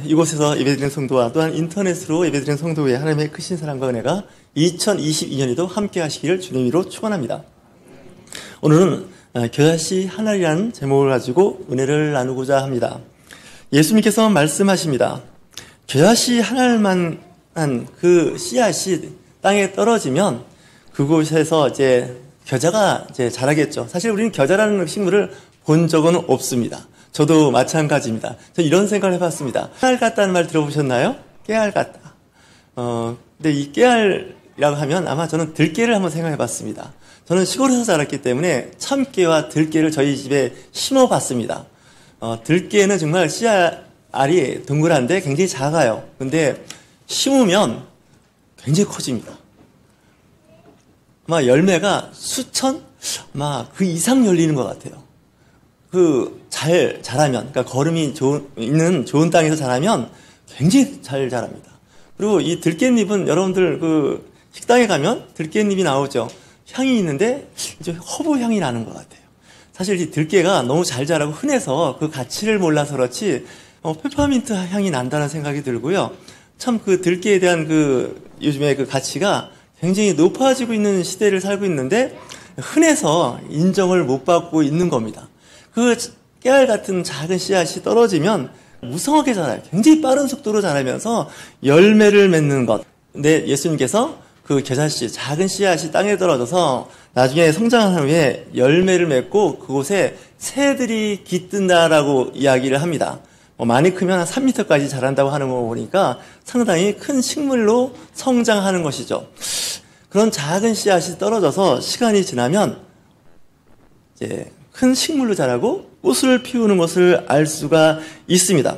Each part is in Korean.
이곳에서 예배드리는 성도와 또한 인터넷으로 예배드리는 성도의 하나님의 크신 사랑과 은혜가 2022년에도 함께 하시기를 주님으로 축원합니다. 오늘은 겨자씨 하나이라는 제목을 가지고 은혜를 나누고자 합니다. 예수님께서 말씀하십니다. 겨자씨 하나만한 그 씨앗이 땅에 떨어지면 그곳에서 이제 겨자가 이제 자라겠죠. 사실 우리는 겨자라는 식물을 본 적은 없습니다. 저도 마찬가지입니다. 저 이런 생각을 해봤습니다. 깨알 같다는 말 들어보셨나요? 깨알 같다. 근데 이 깨알이라고 하면 아마 저는 들깨를 한번 생각해봤습니다. 저는 시골에서 자랐기 때문에 참깨와 들깨를 저희 집에 심어봤습니다. 들깨는 정말 씨알이 동그란데 굉장히 작아요. 근데 심으면 굉장히 커집니다. 아마 열매가 수천? 아마 그 이상 열리는 것 같아요. 잘 자라면, 그러니까 거름이 있는 좋은 땅에서 자라면 굉장히 잘 자랍니다. 그리고 이 들깻잎은 여러분들 식당에 가면 들깻잎이 나오죠. 향이 있는데 이제 허브 향이 나는 것 같아요. 사실 이 들깨가 너무 잘 자라고 흔해서 그 가치를 몰라서 그렇지, 페퍼민트 향이 난다는 생각이 들고요. 참 그 들깨에 대한 요즘에 그 가치가 굉장히 높아지고 있는 시대를 살고 있는데 흔해서 인정을 못 받고 있는 겁니다. 그 깨알 같은 작은 씨앗이 떨어지면 무성하게 자라요. 굉장히 빠른 속도로 자라면서 열매를 맺는 것. 근데 예수님께서 그 겨자씨, 작은 씨앗이 땅에 떨어져서 나중에 성장한 후에 열매를 맺고 그곳에 새들이 깃든다라고 이야기를 합니다. 많이 크면 한 3m까지 자란다고 하는 거 보니까 상당히 큰 식물로 성장하는 것이죠. 그런 작은 씨앗이 떨어져서 시간이 지나면 이제 큰 식물로 자라고 꽃을 피우는 것을 알 수가 있습니다.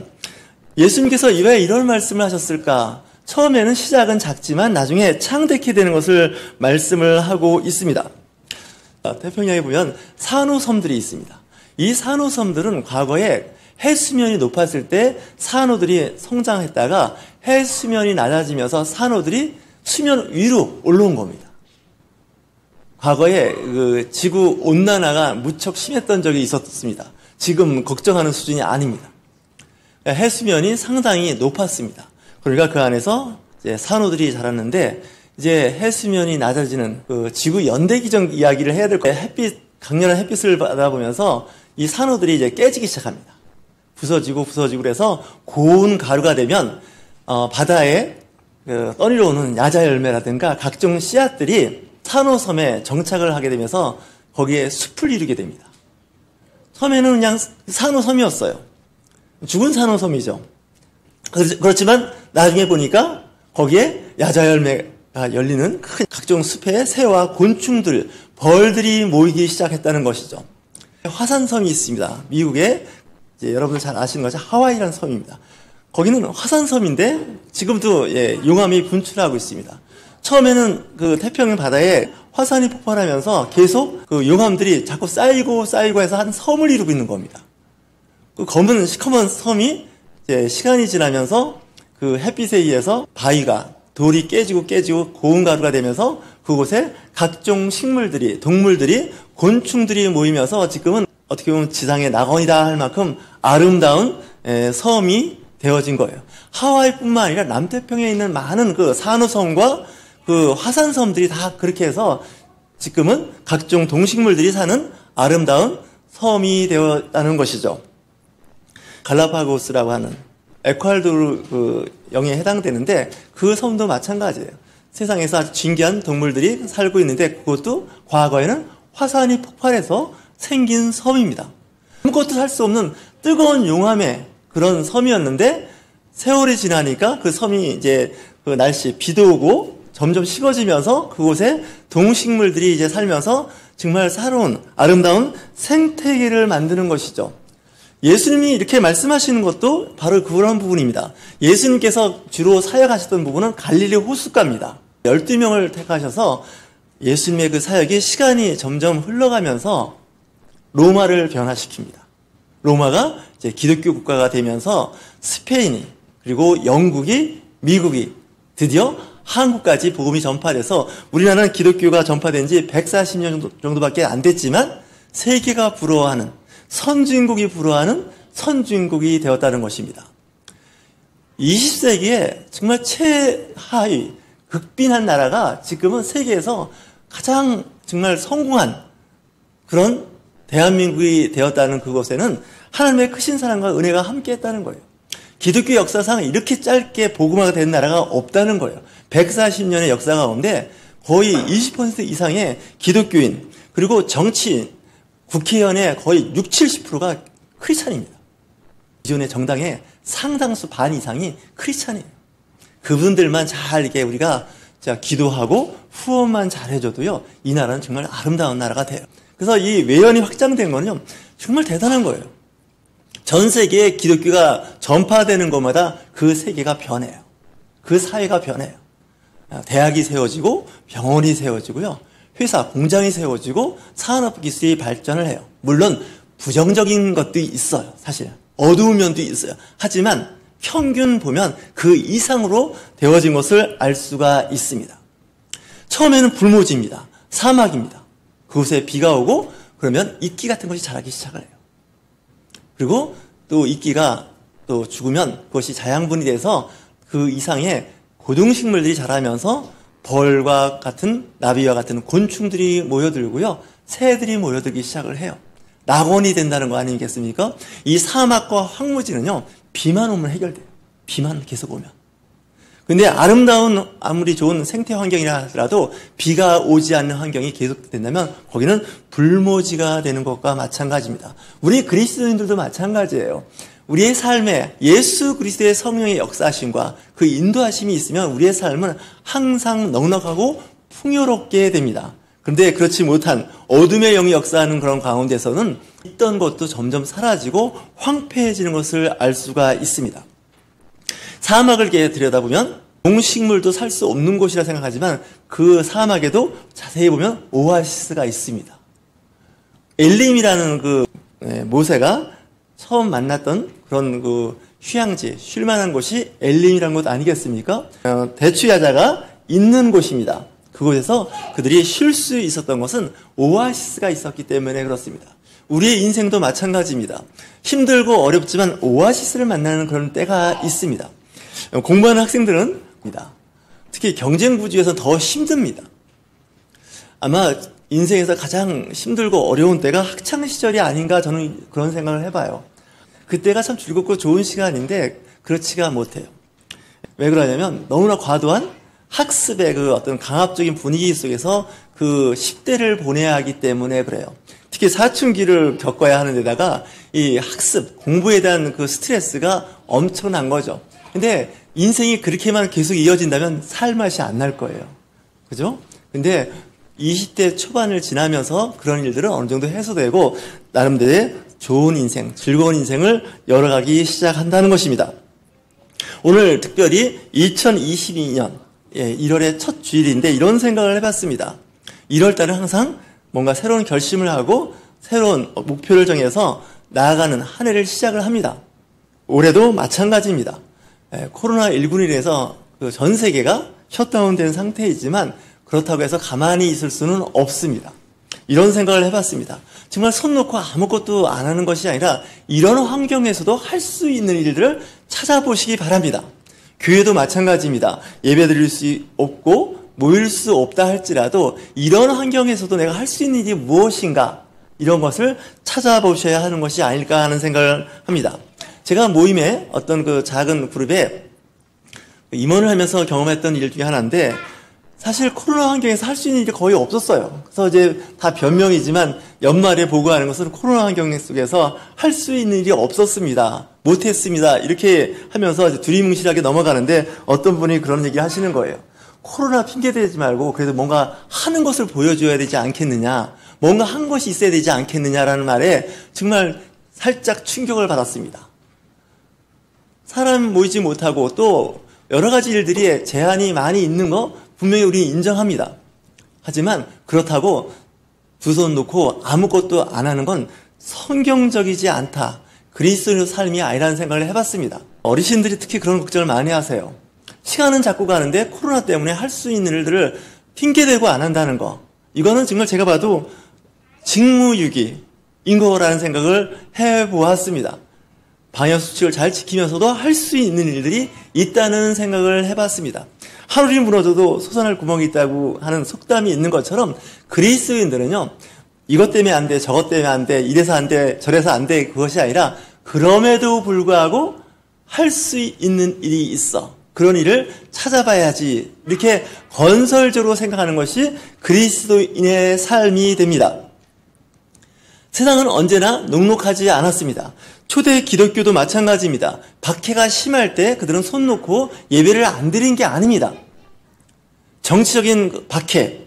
예수님께서 왜 이런 말씀을 하셨을까? 처음에는 시작은 작지만 나중에 창대케 되는 것을 말씀을 하고 있습니다. 태평양에 보면 산호섬들이 있습니다. 이 산호섬들은 과거에 해수면이 높았을 때 산호들이 성장했다가 해수면이 낮아지면서 산호들이 수면 위로 올라온 겁니다. 과거에 지구 온난화가 무척 심했던 적이 있었습니다. 지금 걱정하는 수준이 아닙니다. 해수면이 상당히 높았습니다. 그러니까 그 안에서 이제 산호들이 자랐는데 이제 해수면이 낮아지는 지구 연대 기전 이야기를 해야 될 거예요. 강렬한 햇빛을 받아보면서 이 산호들이 이제 깨지기 시작합니다. 부서지고 그래서 고운 가루가 되면 바다에 떠내려오는 야자 열매라든가 각종 씨앗들이 산호섬에 정착을 하게 되면서 거기에 숲을 이루게 됩니다. 처음에는 그냥 산호섬이었어요. 죽은 산호섬이죠. 그렇지만 나중에 보니까 거기에 야자 열매가 열리는 큰 각종 숲에 새와 곤충들, 벌들이 모이기 시작했다는 것이죠. 화산섬이 있습니다. 미국에 이제 여러분들 잘 아시는 것이 하와이라는 섬입니다. 거기는 화산섬인데 지금도 용암이 분출하고 있습니다. 처음에는 그 태평양 바다에 화산이 폭발하면서 계속 그 용암들이 자꾸 쌓이고 해서 한 섬을 이루고 있는 겁니다. 그 검은 시커먼 섬이 이제 시간이 지나면서 그 햇빛에 의해서 돌이 깨지고 고운 가루가 되면서 그곳에 각종 식물들이, 동물들이, 곤충들이 모이면서 지금은 어떻게 보면 지상의 낙원이다 할 만큼 아름다운 섬이 되어진 거예요. 하와이뿐만 아니라 남태평양에 있는 많은 그 산호섬과 그 화산섬들이 다 그렇게 해서 지금은 각종 동식물들이 사는 아름다운 섬이 되었다는 것이죠. 갈라파고스라고 하는 에콰도르 영에 해당되는데 그 섬도 마찬가지예요. 세상에서 아주 신기한 동물들이 살고 있는데 그것도 과거에는 화산이 폭발해서 생긴 섬입니다. 아무것도 살 수 없는 뜨거운 용암의 그런 섬이었는데 세월이 지나니까 그 섬이 이제 그 날씨 비도 오고 점점 식어지면서 그곳에 동식물들이 이제 살면서 정말 새로운 아름다운 생태계를 만드는 것이죠. 예수님이 이렇게 말씀하시는 것도 바로 그런 부분입니다. 예수님께서 주로 사역하셨던 부분은 갈릴리 호숫가입니다. 12명을 택하셔서 예수님의 그 사역이 시간이 점점 흘러가면서 로마를 변화시킵니다. 로마가 이제 기독교 국가가 되면서 스페인이, 그리고 영국이, 미국이, 드디어 한국까지 복음이 전파돼서 우리나라는 기독교가 전파된 지 140년 정도밖에 안 됐지만 세계가 부러워하는, 선진국이 부러워하는 선진국이 되었다는 것입니다. 20세기에 정말 최하위, 극빈한 나라가 지금은 세계에서 가장 정말 성공한 그런 대한민국이 되었다는 그곳에는 하나님의 크신 사랑과 은혜가 함께했다는 거예요. 기독교 역사상 이렇게 짧게 복음화가 된 나라가 없다는 거예요. 140년의 역사 가운데 거의 20% 이상의 기독교인, 그리고 정치인, 국회의원의 거의 60, 70%가 크리스찬입니다. 기존의 정당의 상당수 반 이상이 크리스찬이에요. 그분들만 잘 이렇게 우리가 기도하고 후원만 잘 해줘도요, 이 나라는 정말 아름다운 나라가 돼요. 그래서 이 외연이 확장된 거는요, 정말 대단한 거예요. 전 세계에 기독교가 전파되는 것마다 그 세계가 변해요. 그 사회가 변해요. 대학이 세워지고 병원이 세워지고요, 회사, 공장이 세워지고 산업기술이 발전을 해요. 물론 부정적인 것도 있어요. 사실 어두운 면도 있어요. 하지만 평균 보면 그 이상으로 되어진 것을 알 수가 있습니다. 처음에는 불모지입니다. 사막입니다. 그곳에 비가 오고 그러면 이끼 같은 것이 자라기 시작을 해요. 그리고 또 이끼가 또 죽으면 그것이 자양분이 돼서 그 이상의 고등식물들이 자라면서 벌과 같은, 나비와 같은 곤충들이 모여들고요, 새들이 모여들기 시작을 해요. 낙원이 된다는 거 아니겠습니까? 이 사막과 황무지는요, 비만 오면 해결돼요. 비만 계속 오면. 근데 아름다운, 아무리 좋은 생태 환경이라 하더라도 비가 오지 않는 환경이 계속된다면 거기는 불모지가 되는 것과 마찬가지입니다. 우리 그리스도인들도 마찬가지예요. 우리의 삶에 예수 그리스도의 성령의 역사하심과 그 인도하심이 있으면 우리의 삶은 항상 넉넉하고 풍요롭게 됩니다. 그런데 그렇지 못한 어둠의 영이 역사하는 그런 가운데서는 있던 것도 점점 사라지고 황폐해지는 것을 알 수가 있습니다. 사막을 들여다보면 동식물도 살 수 없는 곳이라 생각하지만 그 사막에도 자세히 보면 오아시스가 있습니다. 엘림이라는 그 모세가 처음 만났던 그런 그 휴양지, 쉴만한 곳이 엘림이라는 곳 아니겠습니까? 대추야자가 있는 곳입니다. 그곳에서 그들이 쉴 수 있었던 것은 오아시스가 있었기 때문에 그렇습니다. 우리의 인생도 마찬가지입니다. 힘들고 어렵지만 오아시스를 만나는 그런 때가 있습니다. 공부하는 학생들은 특히 경쟁 구조에서 더 힘듭니다. 아마 인생에서 가장 힘들고 어려운 때가 학창시절이 아닌가, 저는 그런 생각을 해봐요. 그때가 참 즐겁고 좋은 시간인데 그렇지가 못해요. 왜 그러냐면 너무나 과도한 학습의 그 어떤 강압적인 분위기 속에서 그 10대를 보내야 하기 때문에 그래요. 특히 사춘기를 겪어야 하는 데다가 이 학습, 공부에 대한 그 스트레스가 엄청난 거죠. 근데 인생이 그렇게만 계속 이어진다면 살 맛이 안 날 거예요. 그죠? 근데 20대 초반을 지나면서 그런 일들은 어느 정도 해소되고 나름대로의 좋은 인생, 즐거운 인생을 열어가기 시작한다는 것입니다. 오늘 특별히 2022년 1월의 첫 주일인데 이런 생각을 해봤습니다. 1월달은 항상 뭔가 새로운 결심을 하고 새로운 목표를 정해서 나아가는 한 해를 시작을 합니다. 올해도 마찬가지입니다. 코로나19로 인해서 전 세계가 셧다운된 상태이지만 그렇다고 해서 가만히 있을 수는 없습니다. 이런 생각을 해봤습니다. 정말 손 놓고 아무것도 안 하는 것이 아니라 이런 환경에서도 할 수 있는 일들을 찾아보시기 바랍니다. 교회도 마찬가지입니다. 예배 드릴 수 없고 모일 수 없다 할지라도 이런 환경에서도 내가 할 수 있는 일이 무엇인가, 이런 것을 찾아보셔야 하는 것이 아닐까 하는 생각을 합니다. 제가 모임에 어떤 그 작은 그룹에 임원을 하면서 경험했던 일 중에 하나인데, 사실 코로나 환경에서 할 수 있는 일이 거의 없었어요. 그래서 이제 다 변명이지만 연말에 보고하는 것은 코로나 환경 속에서 할 수 있는 일이 없었습니다. 못했습니다. 이렇게 하면서 이제 두리뭉실하게 넘어가는데 어떤 분이 그런 얘기 하시는 거예요. 코로나 핑계대지 말고 그래도 뭔가 하는 것을 보여줘야 되지 않겠느냐, 뭔가 한 것이 있어야 되지 않겠느냐라는 말에 정말 살짝 충격을 받았습니다. 사람 모이지 못하고 또 여러 가지 일들이 제한이 많이 있는 거 분명히 우리 인정합니다. 하지만 그렇다고 두 손 놓고 아무것도 안 하는 건 성경적이지 않다, 그리스도인의 삶이 아니라는 생각을 해봤습니다. 어르신들이 특히 그런 걱정을 많이 하세요. 시간은 자꾸 가는데 코로나 때문에 할 수 있는 일들을 핑계대고 안 한다는 거, 이거는 정말 제가 봐도 직무유기인 거라는 생각을 해보았습니다. 방역수칙을 잘 지키면서도 할 수 있는 일들이 있다는 생각을 해봤습니다. 하늘이 무너져도 솟아날 구멍이 있다고 하는 속담이 있는 것처럼 그리스도인들은요, 이것 때문에 안 돼, 저것 때문에 안 돼, 이래서 안 돼, 저래서 안 돼, 그것이 아니라 그럼에도 불구하고 할 수 있는 일이 있어. 그런 일을 찾아봐야지. 이렇게 건설적으로 생각하는 것이 그리스도인의 삶이 됩니다. 세상은 언제나 녹록하지 않았습니다. 초대 기독교도 마찬가지입니다. 박해가 심할 때 그들은 손 놓고 예배를 안 드린 게 아닙니다. 정치적인 박해,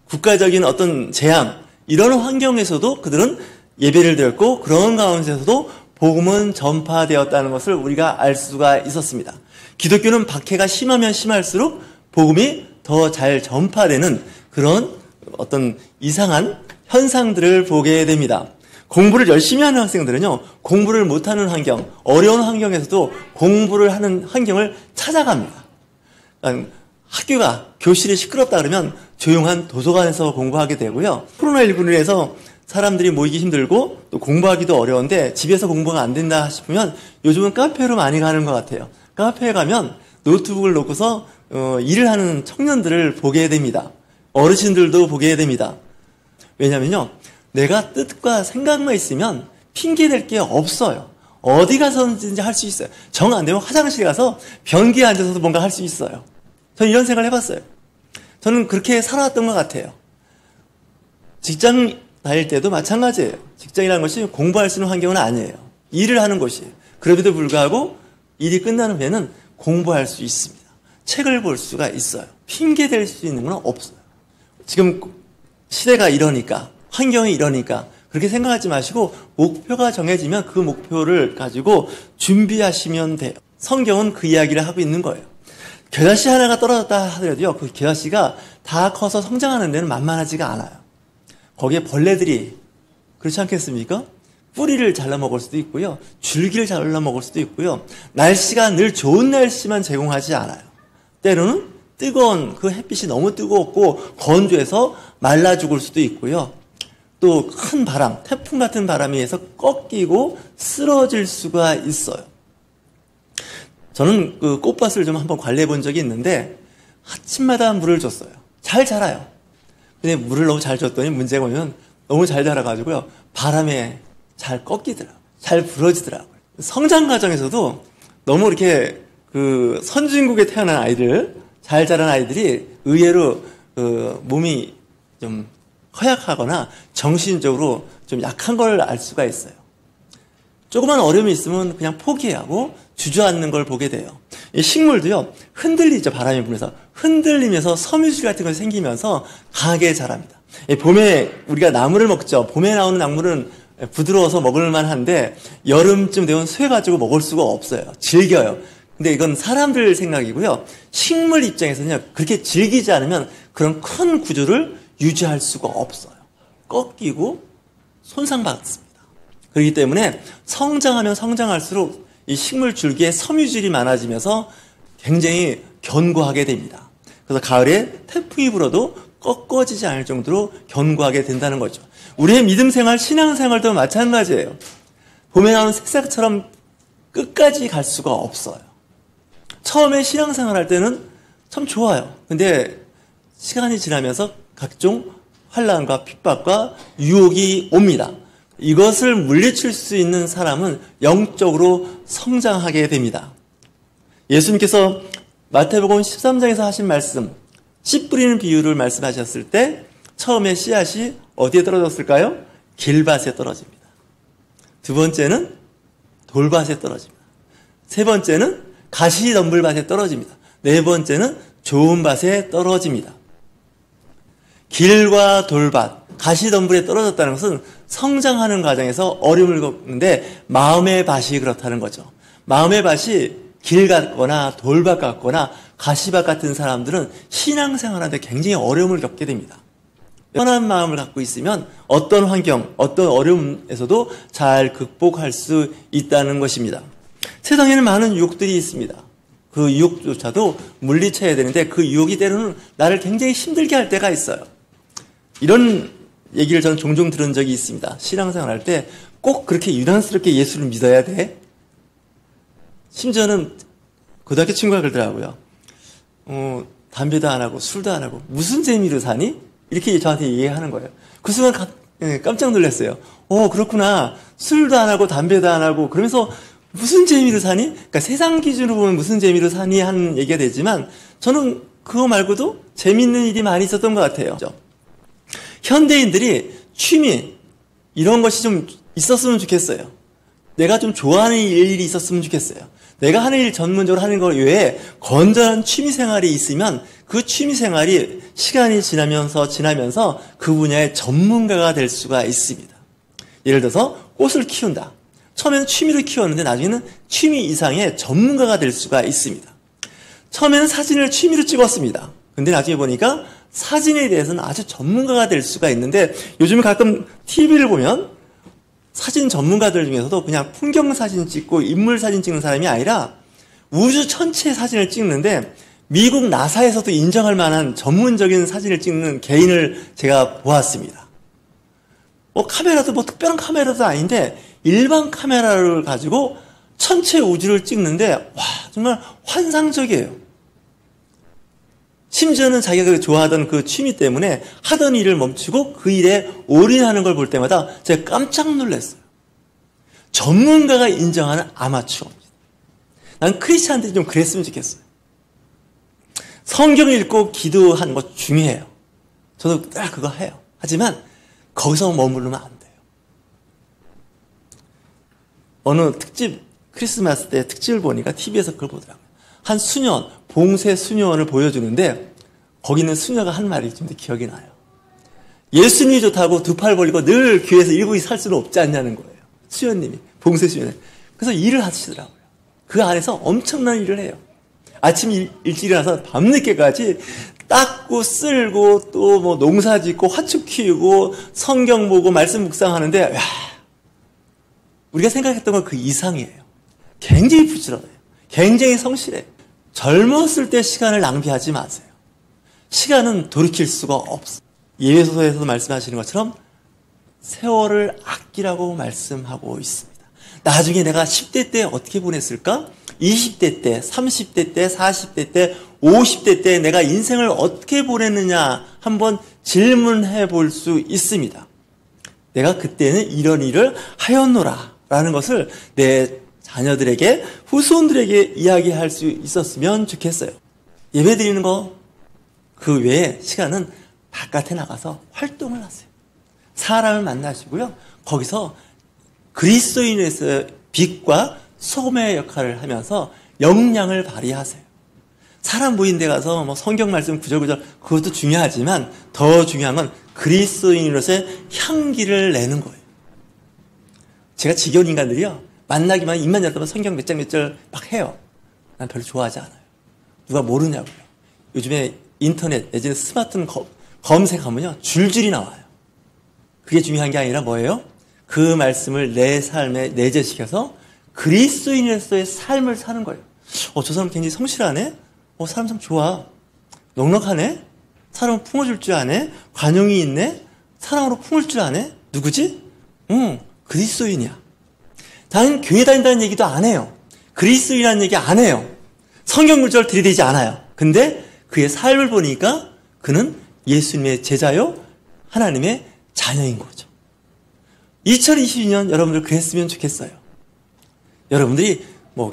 국가적인 어떤 재앙, 이런 환경에서도 그들은 예배를 드렸고 그런 가운데서도 복음은 전파되었다는 것을 우리가 알 수가 있었습니다. 기독교는 박해가 심하면 심할수록 복음이 더 잘 전파되는 그런 어떤 이상한 현상들을 보게 됩니다. 공부를 열심히 하는 학생들은요, 공부를 못하는 환경, 어려운 환경에서도 공부를 하는 환경을 찾아갑니다. 학교가, 교실이 시끄럽다 그러면 조용한 도서관에서 공부하게 되고요. 코로나19로 인해서 사람들이 모이기 힘들고 또 공부하기도 어려운데 집에서 공부가 안 된다 싶으면 요즘은 카페로 많이 가는 것 같아요. 카페에 가면 노트북을 놓고서 일을 하는 청년들을 보게 됩니다. 어르신들도 보게 됩니다. 왜냐면요, 내가 뜻과 생각만 있으면 핑계댈 게 없어요. 어디 가서든지 할 수 있어요. 정 안 되면 화장실 가서 변기에 앉아서도 뭔가 할 수 있어요. 저는 이런 생각을 해봤어요. 저는 그렇게 살아왔던 것 같아요. 직장 다닐 때도 마찬가지예요. 직장이라는 것이 공부할 수 있는 환경은 아니에요. 일을 하는 곳이에요. 그럼에도 불구하고 일이 끝나는 후에는 공부할 수 있습니다. 책을 볼 수가 있어요. 핑계댈 수 있는 건 없어요. 지금 시대가 이러니까, 환경이 이러니까 그렇게 생각하지 마시고 목표가 정해지면 그 목표를 가지고 준비하시면 돼요. 성경은 그 이야기를 하고 있는 거예요. 겨자씨 하나가 떨어졌다 하더라도요, 그 겨자씨가 다 커서 성장하는 데는 만만하지가 않아요. 거기에 벌레들이, 그렇지 않겠습니까? 뿌리를 잘라 먹을 수도 있고요, 줄기를 잘라 먹을 수도 있고요, 날씨가 늘 좋은 날씨만 제공하지 않아요. 때로는 뜨거운 그 햇빛이 너무 뜨겁고 건조해서 말라 죽을 수도 있고요, 또 큰 바람, 태풍 같은 바람에 의해서 꺾이고 쓰러질 수가 있어요. 저는 그 꽃밭을 좀 한번 관리해 본 적이 있는데 아침마다 물을 줬어요. 잘 자라요. 근데 물을 너무 잘 줬더니 문제가 뭐냐면 너무 잘 자라가지고요, 바람에 잘 꺾이더라고요. 잘 부러지더라고요. 성장 과정에서도 너무 이렇게 그 선진국에 태어난 아이들, 잘 자란 아이들이 의외로 그 몸이 좀 허약하거나 정신적으로 좀 약한 걸 알 수가 있어요. 조그만 어려움이 있으면 그냥 포기하고 주저앉는 걸 보게 돼요. 이 식물도요, 흔들리죠. 바람이 불면서 흔들리면서 섬유질 같은 것이 생기면서 강하게 자랍니다. 봄에 우리가 나물을 먹죠. 봄에 나오는 나물은 부드러워서 먹을만 한데 여름쯤 되면 쇠가지고 먹을 수가 없어요. 질겨요. 근데 이건 사람들 생각이고요, 식물 입장에서는요, 그렇게 질기지 않으면 그런 큰 구조를 유지할 수가 없어요. 꺾이고 손상받습니다. 그렇기 때문에 성장하면 성장할수록 이 식물 줄기에 섬유질이 많아지면서 굉장히 견고하게 됩니다. 그래서 가을에 태풍이 불어도 꺾어지지 않을 정도로 견고하게 된다는 거죠. 우리의 믿음 생활, 신앙 생활도 마찬가지예요. 봄에 나오는 새싹처럼 끝까지 갈 수가 없어요. 처음에 신앙 생활 할 때는 참 좋아요. 근데 시간이 지나면서 각종 환난과 핍박과 유혹이 옵니다. 이것을 물리칠 수 있는 사람은 영적으로 성장하게 됩니다. 예수님께서 마태복음 13장에서 하신 말씀, 씨 뿌리는 비유를 말씀하셨을 때 처음에 씨앗이 어디에 떨어졌을까요? 길밭에 떨어집니다. 두 번째는 돌밭에 떨어집니다. 세 번째는 가시덤불밭에 떨어집니다. 네 번째는 좋은 밭에 떨어집니다. 길과 돌밭, 가시덤불에 떨어졌다는 것은 성장하는 과정에서 어려움을 겪는데 마음의 밭이 그렇다는 거죠. 마음의 밭이 길 같거나 돌밭 같거나 가시밭 같은 사람들은 신앙생활하는데 굉장히 어려움을 겪게 됩니다. 편한 마음을 갖고 있으면 어떤 환경, 어떤 어려움에서도 잘 극복할 수 있다는 것입니다. 세상에는 많은 유혹들이 있습니다. 그 유혹조차도 물리쳐야 되는데 그 유혹이 때로는 나를 굉장히 힘들게 할 때가 있어요. 이런 얘기를 저는 종종 들은 적이 있습니다. 신앙생활 할 때 꼭 그렇게 유난스럽게 예수를 믿어야 돼? 심지어는 고등학교 친구가 그러더라고요. 담배도 안 하고 술도 안 하고 무슨 재미로 사니? 이렇게 저한테 얘기하는 거예요. 그 순간 깜짝 놀랐어요. 그렇구나. 술도 안 하고 담배도 안 하고 그러면서 무슨 재미로 사니? 그러니까 세상 기준으로 보면 무슨 재미로 사니? 하는 얘기가 되지만 저는 그거 말고도 재밌는 일이 많이 있었던 것 같아요. 현대인들이 취미 이런 것이 좀 있었으면 좋겠어요. 내가 좀 좋아하는 일이 있었으면 좋겠어요. 내가 하는 일 전문적으로 하는 것 외에 건전한 취미 생활이 있으면 그 취미 생활이 시간이 지나면서 그 분야의 전문가가 될 수가 있습니다. 예를 들어서 꽃을 키운다. 처음에는 취미로 키웠는데 나중에는 취미 이상의 전문가가 될 수가 있습니다. 처음에는 사진을 취미로 찍었습니다. 근데 나중에 보니까 사진에 대해서는 아주 전문가가 될 수가 있는데 요즘 가끔 TV를 보면 사진 전문가들 중에서도 그냥 풍경 사진 찍고 인물 사진 찍는 사람이 아니라 우주 전체 사진을 찍는데 미국 나사에서도 인정할 만한 전문적인 사진을 찍는 개인을 제가 보았습니다. 카메라도 특별한 카메라도 아닌데 일반 카메라를 가지고 전체 우주를 찍는데 와 정말 환상적이에요. 심지어는 자기가 좋아하던 그 취미 때문에 하던 일을 멈추고 그 일에 올인하는 걸 볼 때마다 제가 깜짝 놀랐어요. 전문가가 인정하는 아마추어입니다. 난 크리스찬들이 좀 그랬으면 좋겠어요. 성경 읽고 기도하는 거 중요해요. 저도 딱 그거 해요. 하지만 거기서 머무르면 안 돼요. 어느 특집, 크리스마스 때 특집을 보니까 TV에서 그걸 보더라고요. 한 수녀원, 봉쇄 수녀원을 보여주는데 거기 있는 수녀가 한 말이 좀 기억이 나요. 예수님이 좋다고 두 팔 벌리고 늘 교회에서 일국이 살 수는 없지 않냐는 거예요. 수녀님이, 봉쇄 수녀님. 그래서 일을 하시더라고요. 그 안에서 엄청난 일을 해요. 아침 일찍 일어나서 밤늦게까지 닦고 쓸고 또 뭐 농사 짓고 화축 키우고 성경 보고 말씀 묵상하는데 야, 우리가 생각했던 건 그 이상이에요. 굉장히 부지런해요. 굉장히 성실해요. 젊었을 때 시간을 낭비하지 마세요. 시간은 돌이킬 수가 없어요. 예배소서에서도 말씀하시는 것처럼 세월을 아끼라고 말씀하고 있습니다. 나중에 내가 10대 때 어떻게 보냈을까? 20대 때, 30대 때, 40대 때, 50대 때 내가 인생을 어떻게 보냈느냐 한번 질문해 볼 수 있습니다. 내가 그때는 이런 일을 하였노라 라는 것을 내 자녀들에게, 후손들에게 이야기할 수 있었으면 좋겠어요. 예배 드리는 거 그 외에 시간은 바깥에 나가서 활동을 하세요. 사람을 만나시고요. 거기서 그리스도인에서 빛과 소금의 역할을 하면서 역량을 발휘하세요. 사람 모인 데 가서 뭐 성경 말씀 구절구절 그것도 중요하지만 더 중요한 건 그리스도인으로서의 향기를 내는 거예요. 제가 지겨운 인간들이요. 만나기만 입만 열면 성경 몇 장 몇 절 막 해요. 난 별로 좋아하지 않아요. 누가 모르냐고요. 요즘에 인터넷 내지는 스마트폰 검색하면요. 줄줄이 나와요. 그게 중요한 게 아니라 뭐예요? 그 말씀을 내 삶에 내재시켜서 그리스도인으로서의 삶을 사는 거예요. 저 사람 굉장히 성실하네? 사람 참 좋아. 넉넉하네? 사람을 품어줄 줄 아네? 관용이 있네? 사랑으로 품을 줄 아네? 누구지? 그리스도인이야. 나는 교회 다닌다는 얘기도 안 해요. 그리스도인이라는 얘기 안 해요. 성경 구절 들이대지 않아요. 근데 그의 삶을 보니까 그는 예수님의 제자요, 하나님의 자녀인 거죠. 2022년 여러분들 그랬으면 좋겠어요. 여러분들이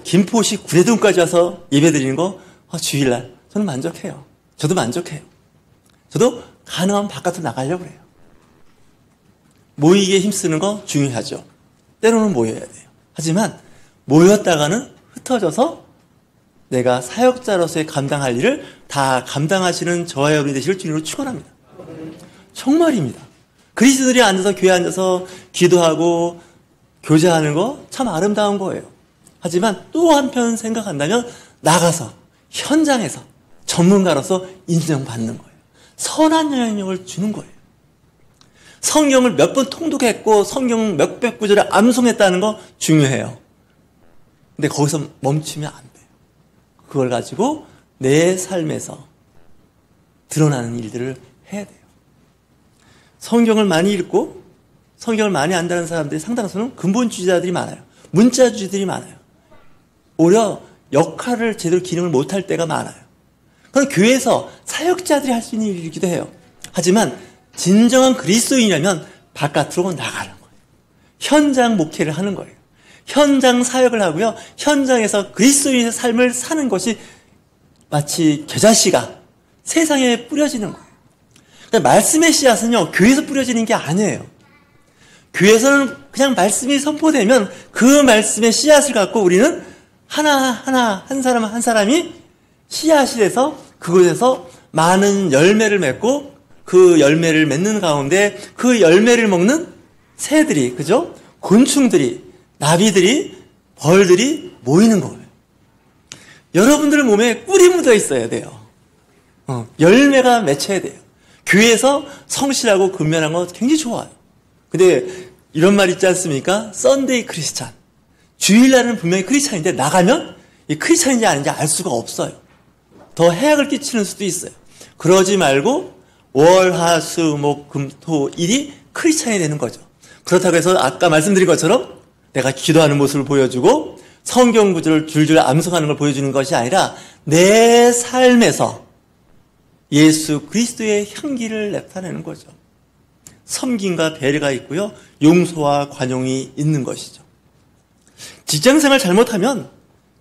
김포시 구례동까지 와서 예배드리는 거 주일날 저는 만족해요. 저도 만족해요. 저도 가능하면 바깥으로 나가려고 그래요. 모이기에 힘쓰는 거 중요하죠. 때로는 모여야 돼요. 하지만 모였다가는 흩어져서 내가 사역자로서의 감당할 일을 다 감당하시는 저와 여러분이 되실 주님으로 축원합니다. 정말입니다. 그리스도들이 앉아서 교회에 앉아서 기도하고 교제하는 거 참 아름다운 거예요. 하지만 또 한편 생각한다면 나가서 현장에서 전문가로서 인정받는 거예요. 선한 영향력을 주는 거예요. 성경을 몇 번 통독했고 성경 몇백 구절을 암송했다는 거 중요해요. 근데 거기서 멈추면 안 돼요. 그걸 가지고 내 삶에서 드러나는 일들을 해야 돼요. 성경을 많이 읽고 성경을 많이 안다는 사람들이 상당수는 근본주의자들이 많아요. 문자주의들이 많아요. 오히려 역할을 제대로 기능을 못할 때가 많아요. 그건 교회에서 사역자들이 할 수 있는 일이기도 해요. 하지만 진정한 그리스도인이라면 바깥으로 나가는 거예요. 현장 목회를 하는 거예요. 현장 사역을 하고요. 현장에서 그리스도인의 삶을 사는 것이 마치 겨자씨가 세상에 뿌려지는 거예요. 그러니까 말씀의 씨앗은요, 교회에서 뿌려지는 게 아니에요. 교회에서는 그냥 말씀이 선포되면 그 말씀의 씨앗을 갖고 우리는 하나하나 한 사람 한 사람이 씨앗이 돼서 그곳에서 많은 열매를 맺고 그 열매를 맺는 가운데 그 열매를 먹는 새들이, 그죠? 곤충들이, 나비들이, 벌들이 모이는 거예요. 여러분들 몸에 꿀이 묻어 있어야 돼요. 열매가 맺혀야 돼요. 교회에서 성실하고 근면한 거 굉장히 좋아요. 근데 이런 말 있지 않습니까? 썬데이 크리스찬. 주일날은 분명히 크리스찬인데 나가면 이 크리스찬인지 아닌지 알 수가 없어요. 더 해악을 끼치는 수도 있어요. 그러지 말고 월, 화, 수, 목, 금, 토, 일이 크리스찬이 되는 거죠. 그렇다고 해서 아까 말씀드린 것처럼 내가 기도하는 모습을 보여주고 성경 구절을 줄줄 암송하는 걸 보여주는 것이 아니라 내 삶에서 예수 그리스도의 향기를 나타내는 거죠. 섬김과 배려가 있고요. 용서와 관용이 있는 것이죠. 직장생활 잘못하면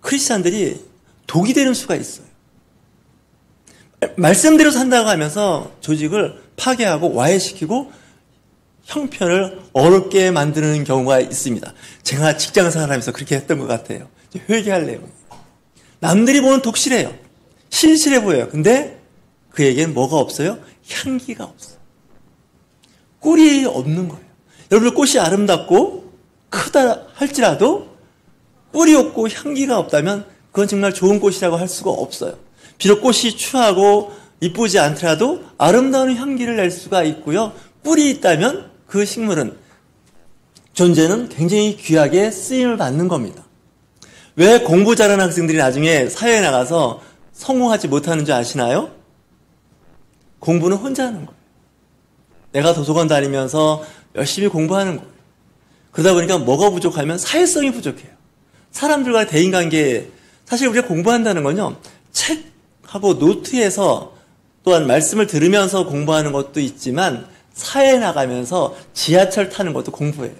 크리스찬들이 독이 되는 수가 있어요. 말씀대로 산다고 하면서 조직을 파괴하고 와해시키고 형편을 어렵게 만드는 경우가 있습니다. 제가 직장생활 하면서 그렇게 했던 것 같아요. 회개할 내용. 남들이 보는 독실해요. 신실해 보여요. 근데 그에게는 뭐가 없어요? 향기가 없어요. 꿀이 없는 거예요. 여러분들 꽃이 아름답고 크다 할지라도 꿀이 없고 향기가 없다면 그건 정말 좋은 꽃이라고 할 수가 없어요. 비록 꽃이 추하고 이쁘지 않더라도 아름다운 향기를 낼 수가 있고요. 꿀이 있다면 그 식물은 존재는 굉장히 귀하게 쓰임을 받는 겁니다. 왜 공부 잘하는 학생들이 나중에 사회에 나가서 성공하지 못하는 줄 아시나요? 공부는 혼자 하는 거예요. 내가 도서관 다니면서 열심히 공부하는 거예요. 그러다 보니까 뭐가 부족하면 사회성이 부족해요. 사람들과 대인관계에 사실 우리가 공부한다는 건요. 책하고 노트에서 또한 말씀을 들으면서 공부하는 것도 있지만 사회에 나가면서 지하철 타는 것도 공부예요.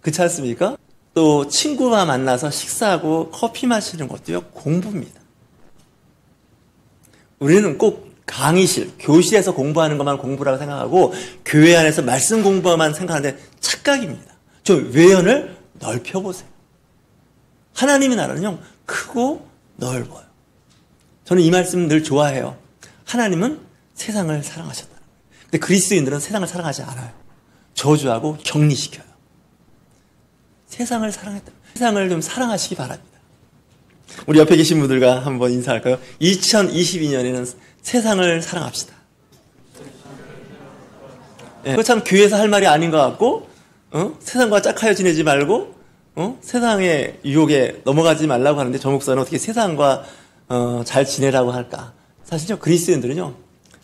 그렇지 않습니까? 또 친구와 만나서 식사하고 커피 마시는 것도요. 공부입니다. 우리는 꼭 강의실, 교실에서 공부하는 것만 공부라고 생각하고 교회 안에서 말씀 공부만 생각하는데 착각입니다. 좀 외연을 넓혀보세요. 하나님의 나라는요. 크고 넓어요. 저는 이 말씀 늘 좋아해요. 하나님은 세상을 사랑하셨다. 근데 그리스도인들은 세상을 사랑하지 않아요. 저주하고 격리시켜요. 세상을 사랑했다. 세상을 좀 사랑하시기 바랍니다. 우리 옆에 계신 분들과 한번 인사할까요? 2022년에는 세상을 사랑합시다. 그거 참 교회에서 할 말이 아닌 것 같고, 세상과 짝하여 지내지 말고, 세상의 유혹에 넘어가지 말라고 하는데 저 목사는 어떻게 세상과 잘 지내라고 할까? 사실요, 그리스도인들은요,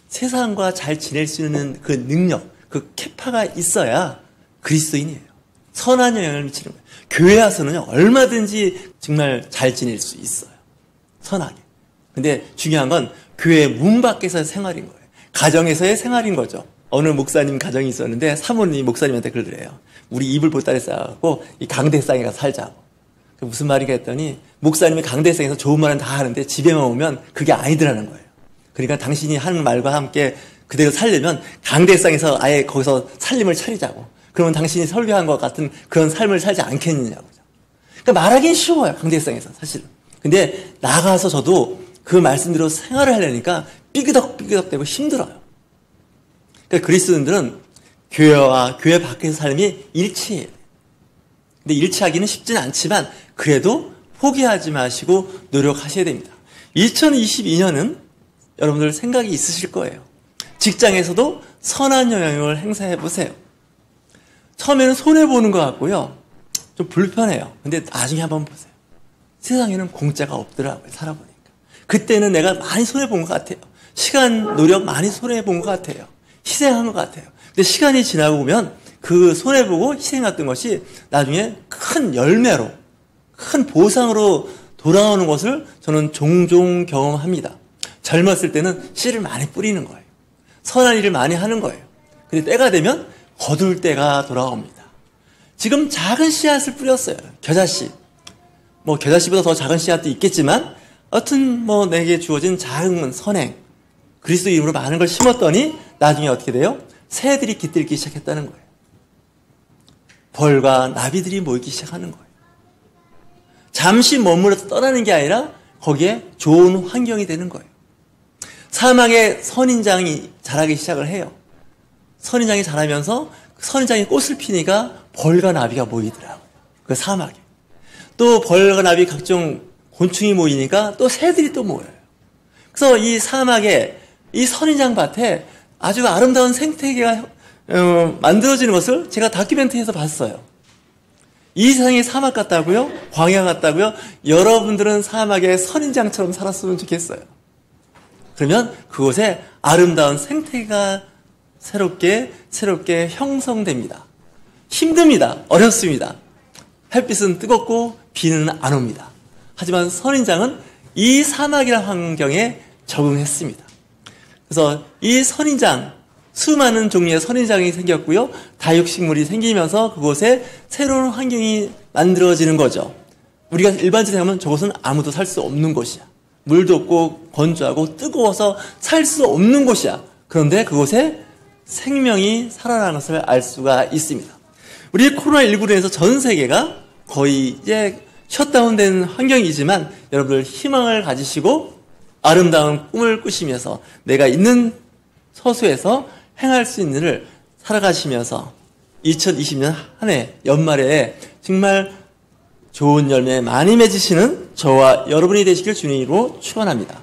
세상과 잘 지낼 수 있는 그 능력, 그 캐파가 있어야 그리스도인이에요. 선한 영향을 미치는 거예요. 교회 와서는요, 얼마든지 정말 잘 지낼 수 있어요. 선하게. 근데 중요한 건 교회 문 밖에서의 생활인 거예요. 가정에서의 생활인 거죠. 어느 목사님 가정이 있었는데 사모님이 목사님한테 그러더래요. 우리 이불 보따리 쌓아갖고 이 강대상에 가서 살자고. 무슨 말인가 했더니 목사님이 강대상에서 좋은 말은 다 하는데 집에만 오면 그게 아니더라는 거예요. 그러니까 당신이 하는 말과 함께 그대로 살려면 강대상에서 아예 거기서 살림을 차리자고. 그러면 당신이 설교한 것 같은 그런 삶을 살지 않겠느냐고. 그러니까 말하기는 쉬워요. 강대상에서 사실은. 근데 나가서 저도 그 말씀대로 생활을 하려니까 삐그덕삐그덕대고 힘들어요. 그러니까 그리스도인들은 교회와 교회 밖에서 삶이 일치해요. 근데 일치하기는 쉽지는 않지만 그래도 포기하지 마시고 노력하셔야 됩니다. 2022년은 여러분들 생각이 있으실 거예요. 직장에서도 선한 영향을 행사해 보세요. 처음에는 손해보는 것 같고요. 좀 불편해요. 근데 나중에 한번 보세요. 세상에는 공짜가 없더라고요. 살아보니까. 그때는 내가 많이 손해본 것 같아요. 시간, 노력 많이 손해본 것 같아요. 희생한 것 같아요. 근데 시간이 지나고 보면 그 손해보고 희생했던 것이 나중에 큰 열매로, 큰 보상으로 돌아오는 것을 저는 종종 경험합니다. 젊었을 때는 씨를 많이 뿌리는 거예요. 선한 일을 많이 하는 거예요. 근데 때가 되면 거둘 때가 돌아옵니다. 지금 작은 씨앗을 뿌렸어요. 겨자씨. 겨자씨보다 더 작은 씨앗도 있겠지만 여튼 내게 주어진 작은 선행, 그리스도 이름으로 많은 걸 심었더니 나중에 어떻게 돼요? 새들이 깃들기 시작했다는 거예요. 벌과 나비들이 모이기 시작하는 거예요. 잠시 머물러서 떠나는 게 아니라 거기에 좋은 환경이 되는 거예요. 사막에 선인장이 자라기 시작을 해요. 선인장이 자라면서 선인장이 꽃을 피니까 벌과 나비가 모이더라고요. 그 사막에. 또 벌과 나비 각종 곤충이 모이니까 또 새들이 또 모여요. 그래서 이 사막에 이 선인장 밭에 아주 아름다운 생태계가 만들어지는 것을 제가 다큐멘터리에서 봤어요. 이 세상이 사막 같다고요? 광야 같다고요? 여러분들은 사막의 선인장처럼 살았으면 좋겠어요. 그러면 그곳에 아름다운 생태계가 새롭게 형성됩니다. 힘듭니다. 어렵습니다. 햇빛은 뜨겁고 비는 안 옵니다. 하지만 선인장은 이 사막이라는 환경에 적응했습니다. 그래서 이 선인장, 수많은 종류의 선인장이 생겼고요. 다육식물이 생기면서 그곳에 새로운 환경이 만들어지는 거죠. 우리가 일반적으로 생각하면 저곳은 아무도 살 수 없는 곳이야. 물도 없고 건조하고 뜨거워서 살 수 없는 곳이야. 그런데 그곳에 생명이 살아나는 것을 알 수가 있습니다. 우리 코로나19로 인해서 전 세계가 거의 이제 셧다운된 환경이지만 여러분들 희망을 가지시고 아름다운 꿈을 꾸시면서 내가 있는 서수에서 행할 수 있는 일을 살아가시면서 2020년 한 해 연말에 정말 좋은 열매 많이 맺으시는 저와 여러분이 되시길 주님으로 축원합니다.